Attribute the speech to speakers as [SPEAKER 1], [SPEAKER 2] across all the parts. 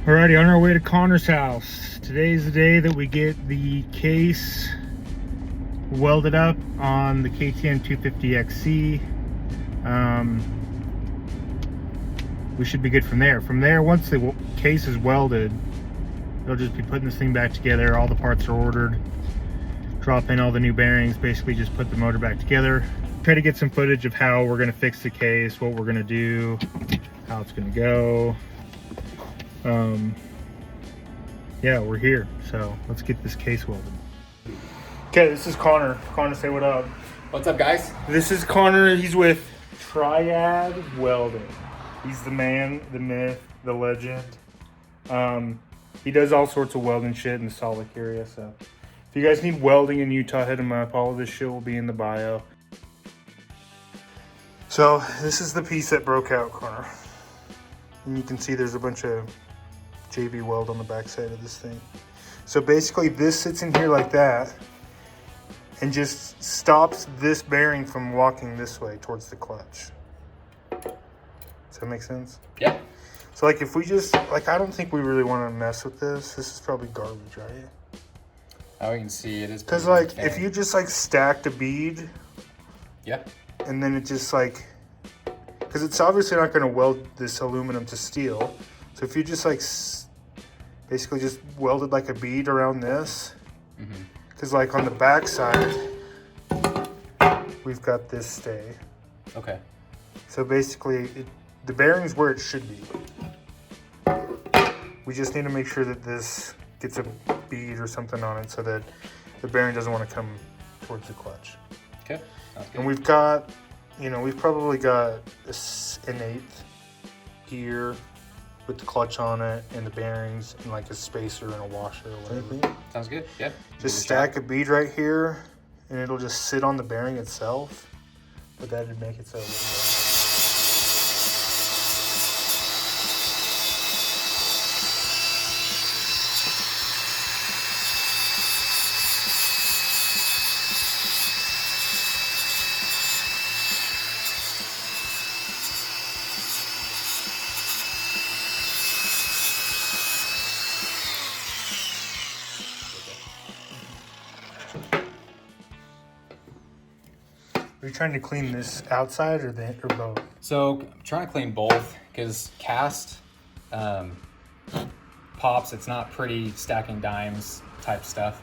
[SPEAKER 1] Alrighty, on our way to Connor's house. Today's the day that we get the case welded up on the KTM 250XC. We should be good from there. From there, once the case is welded, they'll just be putting this thing back together. All the parts are ordered. Drop in all the new bearings, basically just put the motor back together. Try to get some footage of how we're gonna fix the case, what we're gonna do, how it's gonna go. Yeah, we're here, so let's get this case welded. Okay, this is Connor. Connor, say what up.
[SPEAKER 2] What's up, guys?
[SPEAKER 1] This is Connor. He's with Triad Welding. He's the man, the myth, the legend. He does all sorts of welding shit in the Salt Lake area, so if you guys need welding in Utah, hit him up. All of this shit will be in the bio. So this is the piece that broke out, Connor. And you can see there's a bunch of JB weld on the back side of this thing. So basically this sits in here like that and just stops this bearing from walking this way towards the clutch. Does that make sense?
[SPEAKER 2] Yeah.
[SPEAKER 1] So like if we just, like I don't think we really want to mess with this. This is probably garbage, right?
[SPEAKER 2] Now we can see it is.
[SPEAKER 1] Because like if you just like stacked a bead.
[SPEAKER 2] Yeah.
[SPEAKER 1] And then it just like, because it's obviously not going to weld this aluminum to steel. So if you just like basically just welded like a bead around this, because like on the back side, we've got this stay.
[SPEAKER 2] Okay.
[SPEAKER 1] So basically the bearing's where it should be. We just need to make sure that this gets a bead or something on it so that the bearing doesn't want to come towards the clutch.
[SPEAKER 2] Okay.
[SPEAKER 1] And we've got, you know, we've probably got an eighth gear with the clutch on it and the bearings and like a spacer and a washer or whatever.
[SPEAKER 2] Sounds good. Yeah.
[SPEAKER 1] Just stack a bead right here and it'll just sit on the bearing itself. But that'd make it so. Are you trying to clean this outside or both?
[SPEAKER 2] So I'm trying to clean both because cast pops. It's not pretty stacking dimes type stuff.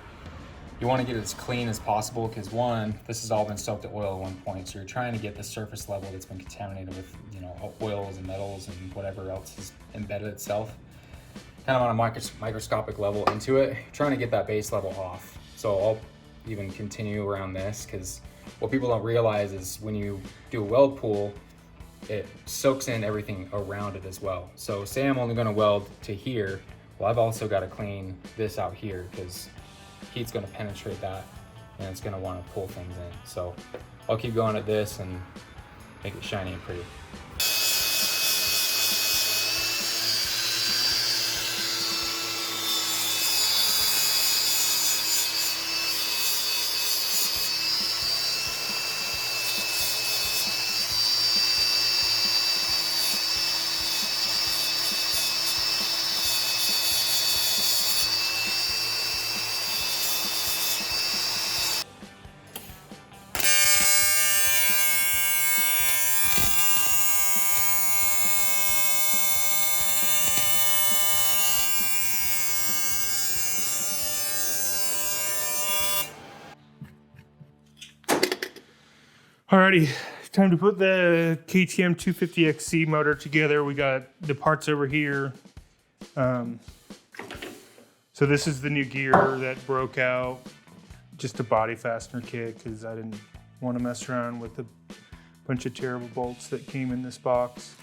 [SPEAKER 2] You want to get it as clean as possible because one, this has all been soaked in oil at one point. So you're trying to get the surface level that's been contaminated with, you know, oils and metals and whatever else has embedded itself kind of on a microscopic level into it. You're trying to get that base level off. So I'll even continue around this because what people don't realize is when you do a weld pool, it soaks in everything around it as well. So say I'm only gonna weld to here, well, I've also gotta clean this out here because heat's gonna penetrate that and it's gonna wanna pull things in. So I'll keep going at this and make it shiny and pretty.
[SPEAKER 1] Alrighty, time to put the KTM 250XC motor together. We got the parts over here. So this is the new gear that broke out. Just a body fastener kit because I didn't want to mess around with a bunch of terrible bolts that came in this box.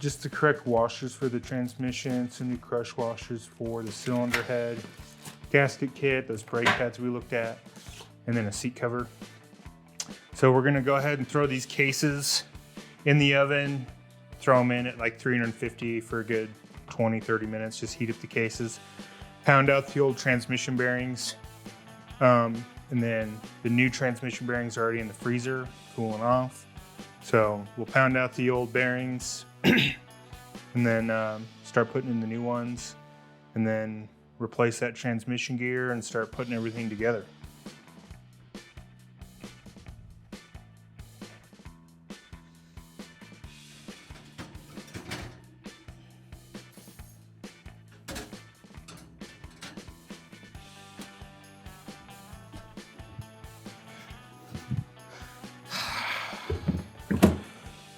[SPEAKER 1] Just the correct washers for the transmission, some new crush washers for the cylinder head, gasket kit, those brake pads we looked at, and then a seat cover. So we're gonna go ahead and throw these cases in the oven, throw them in at like 350 for a good 20, 30 minutes, just heat up the cases, pound out the old transmission bearings, and then the new transmission bearings are already in the freezer, cooling off. So we'll pound out the old bearings and and then start putting in the new ones, and then replace that transmission gear and start putting everything together.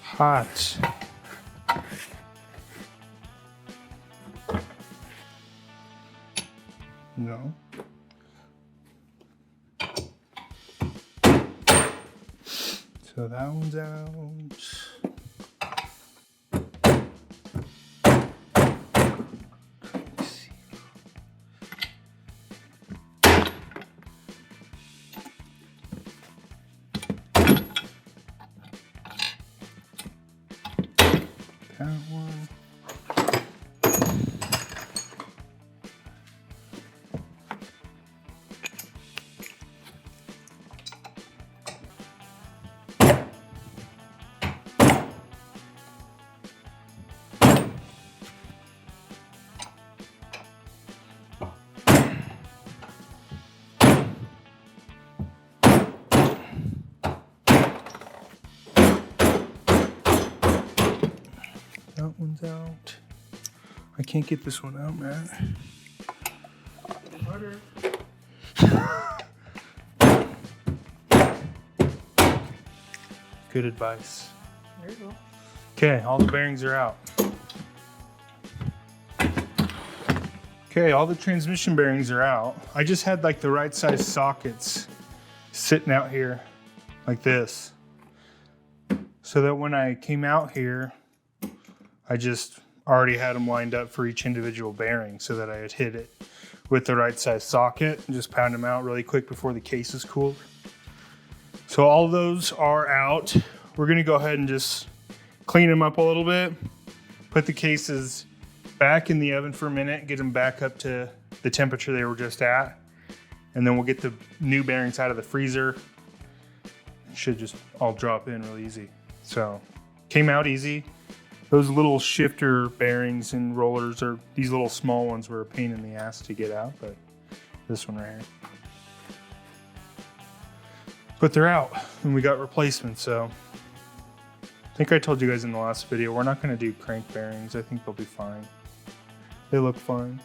[SPEAKER 1] Hot. No. So that one's out. That one. That one's out. I can't get this one out, man. Good advice. There you go. Okay, all the bearings are out. Okay, all the transmission bearings are out. I just had like the right size sockets sitting out here like this, so that when I came out here, I just already had them lined up for each individual bearing, so that I had hit it with the right size socket and just pound them out really quick before the case is cooled. So all those are out. We're gonna go ahead and just clean them up a little bit, put the cases back in the oven for a minute, get them back up to the temperature they were just at, and then we'll get the new bearings out of the freezer. It should just all drop in real easy. So came out easy. Those little shifter bearings and rollers, or these little small ones, were a pain in the ass to get out, but this one right here. But they're out, and we got replacements, so. I think I told you guys in the last video, we're not gonna do crank bearings. I think they'll be fine. They look fine.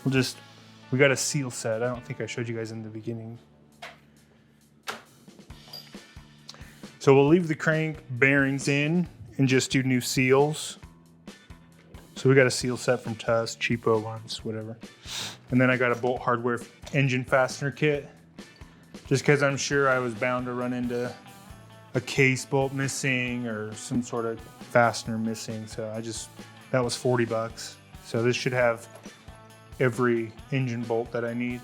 [SPEAKER 1] We got a seal set. I don't think I showed you guys in the beginning. So we'll leave the crank bearings in and just do new seals. So we got a seal set from Tusk, cheapo ones, whatever. And then I got a Bolt Hardware engine fastener kit, just because I'm sure I was bound to run into a case bolt missing or some sort of fastener missing. So that was $40. So this should have every engine bolt that I need.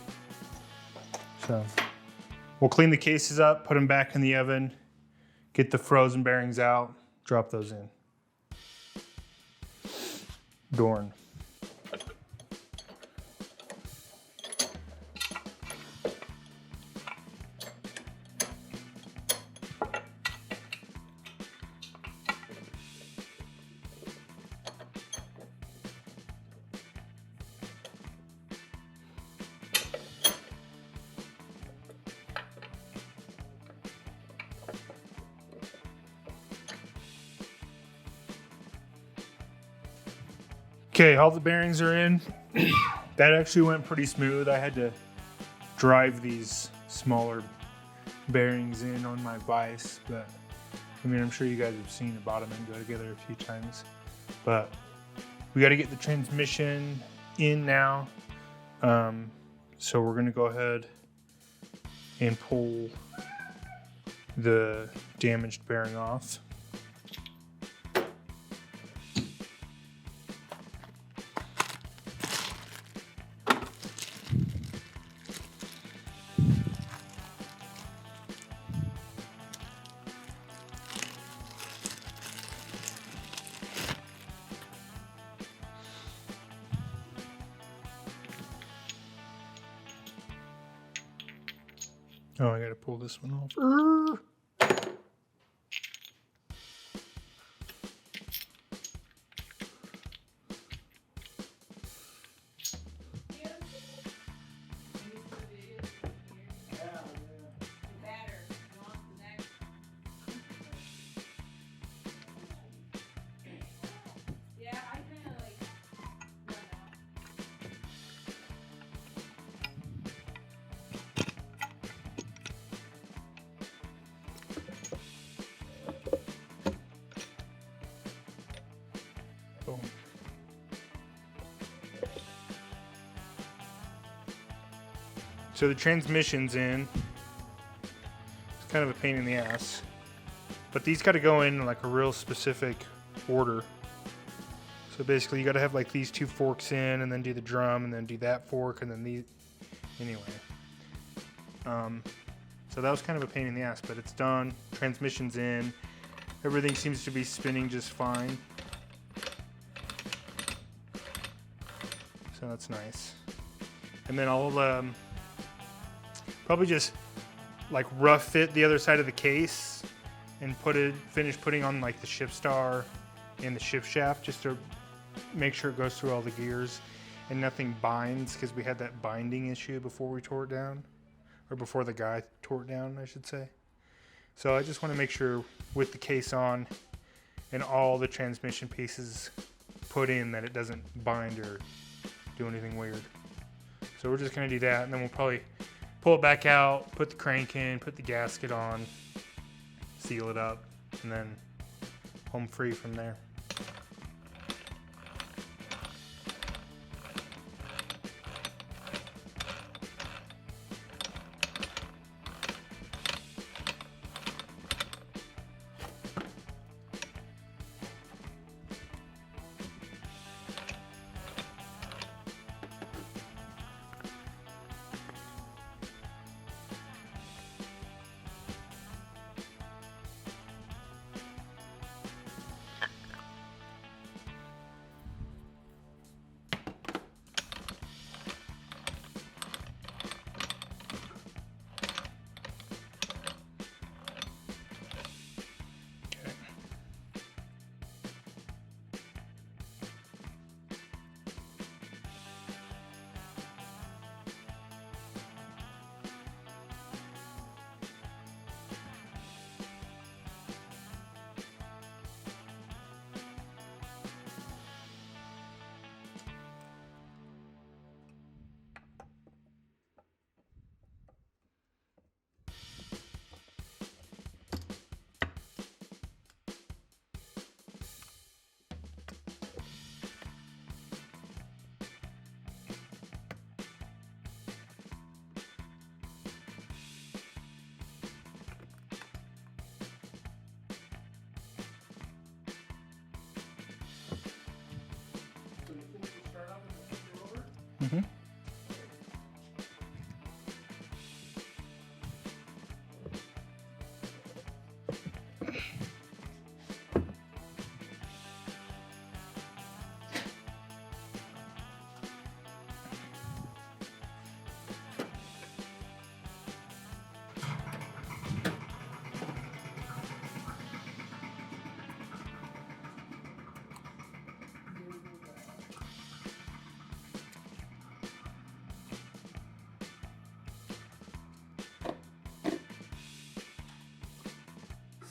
[SPEAKER 1] So we'll clean the cases up, put them back in the oven, get the frozen bearings out, drop those in. Dorn. Okay, all the bearings are in. That actually went pretty smooth. I had to drive these smaller bearings in on my vise, but I mean, I'm sure you guys have seen the bottom end go together a few times. But we got to get the transmission in now. So we're gonna go ahead and pull the damaged bearing off. Oh, I gotta pull this one off. So the transmission's in. It's kind of a pain in the ass. But these got to go in like a real specific order. So basically you got to have like these 2 forks in and then do the drum and then do that fork and then these. Anyway. So that was kind of a pain in the ass, but it's done. Transmission's in. Everything seems to be spinning just fine. So that's nice. And then I'll probably just like rough fit the other side of the case and finish putting on like the shift star and the shift shaft just to make sure it goes through all the gears and nothing binds, because we had that binding issue before we tore it down, or before the guy tore it down, I should say. So I just want to make sure with the case on and all the transmission pieces put in that it doesn't bind or do anything weird. So we're just going to do that, and then we'll probably pull it back out, put the crank in, put the gasket on, seal it up, and then home free from there. Mm-hmm.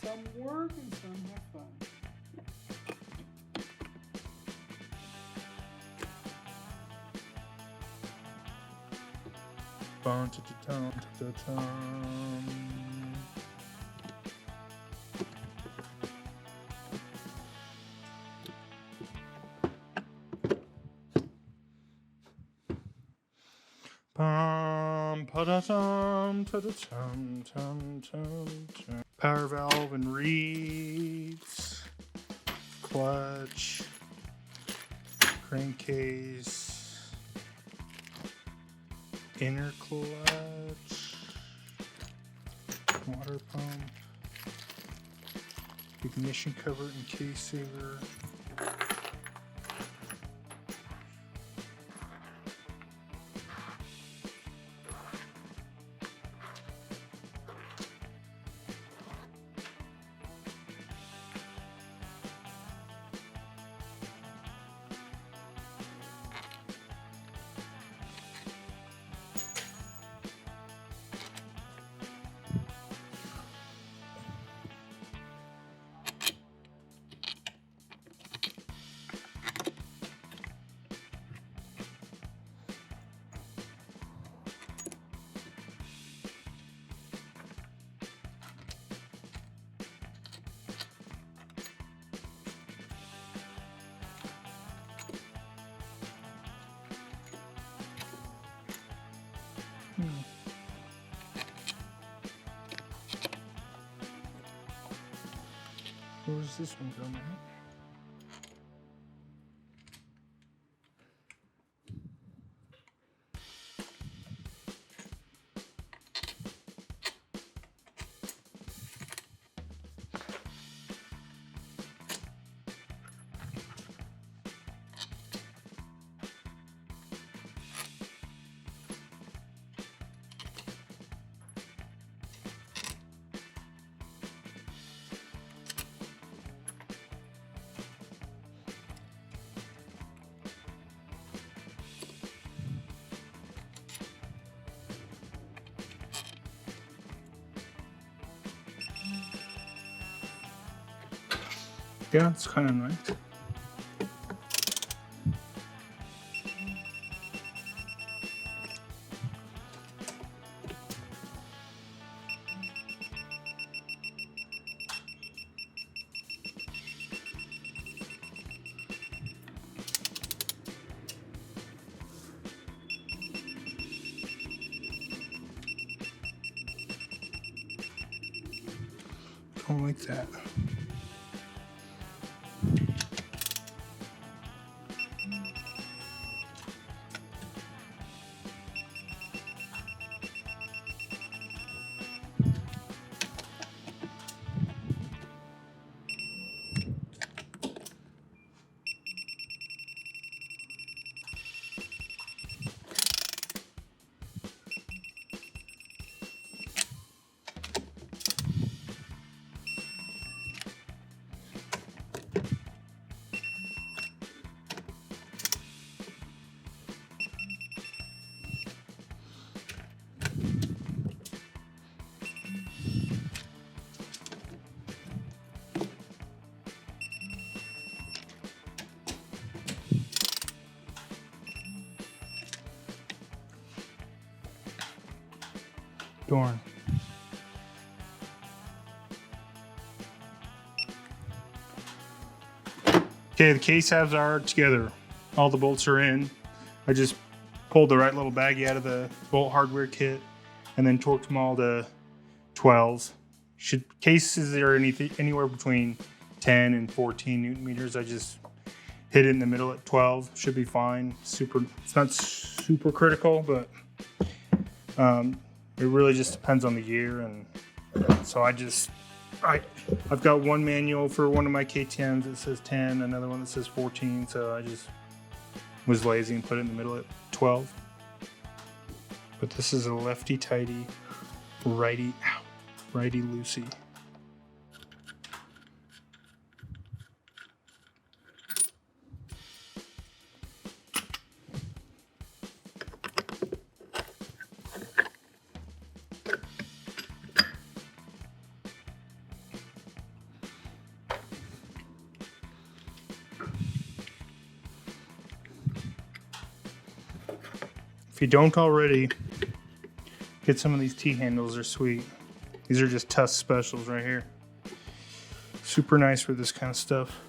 [SPEAKER 3] Some work and some have fun.
[SPEAKER 1] Bum, ta-ta-tum, ta-ta-tum. Bum, pa-da-tum, ta-da-tum, tum, tum, tum. Power valve and reeds, clutch, crankcase, inner clutch, water pump, ignition cover and case saver. Where's this one go, man? Yeah, it's kind of nice. Don't like that. Darn. Okay, the case halves are together. All the bolts are in. I just pulled the right little baggie out of the bolt hardware kit and then torqued them all to 12s. Cases are anywhere between 10 and 14 Newton meters. I just hit it in the middle at 12. Should be fine. It's not super critical, but it really just depends on the year. And so I've got one manual for one of my KTMs that says 10, another one that says 14. So I just was lazy and put it in the middle at 12. But this is a lefty tighty, righty loosey. If you don't already, get some of these T-handles, they're sweet. These are just Tusk specials right here. Super nice for this kind of stuff.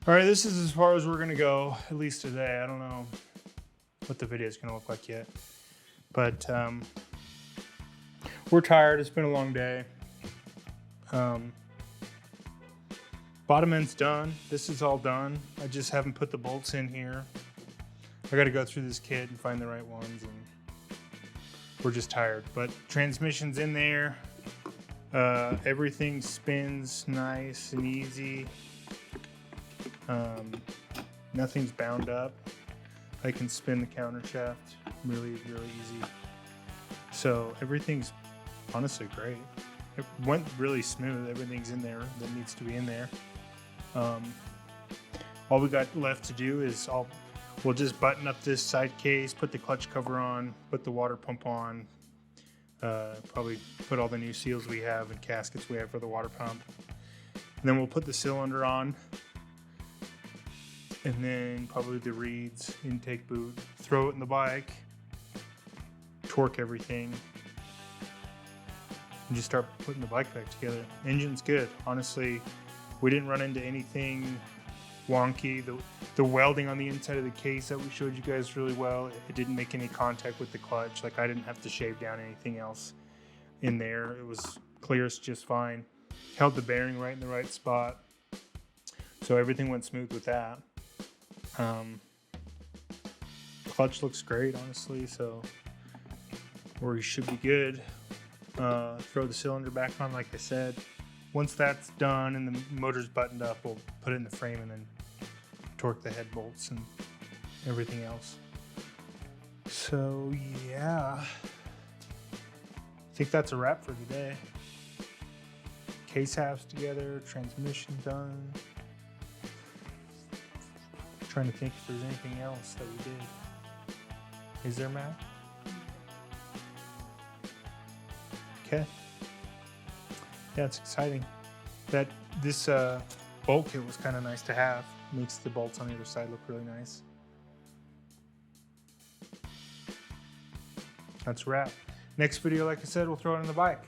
[SPEAKER 1] All right, this is as far as we're gonna go, at least today. I don't know what the video is gonna look like yet, but we're tired. It's been a long day. Bottom end's done. This is all done. I just haven't put the bolts in here. I got to go through this kit and find the right ones, and we're just tired. But transmission's in there. Everything spins nice and easy. Nothing's bound up. I can spin the counter shaft really easy. So everything's honestly great. It went really smooth. Everything's in there that needs to be in there. All we got left to do is we'll just button up this side case, put the clutch cover on, put the water pump on, probably put all the new seals we have and gaskets we have for the water pump. And then we'll put the cylinder on, and then probably the reeds, intake boot, throw it in the bike, torque everything, and just start putting the bike back together. Engine's good. Honestly, we didn't run into anything wonky. The welding on the inside of the case that we showed you guys really well, it didn't make any contact with the clutch. Like, I didn't have to shave down anything else in there. It was clears just fine. Held the bearing right in the right spot. So everything went smooth with that. Clutch looks great, honestly, so we should be good. Throw the cylinder back on, like I said. Once that's done and the motor's buttoned up, we'll put it in the frame and then torque the head bolts and everything else. So yeah, I think that's a wrap for today. Case halves together, transmission done. Trying to think if there's anything else that we did. Is there, Matt? Okay. Yeah, it's exciting. This bolt kit was kind of nice to have. Makes the bolts on the other side look really nice. That's a wrap. Next video, like I said, we'll throw it on the bike.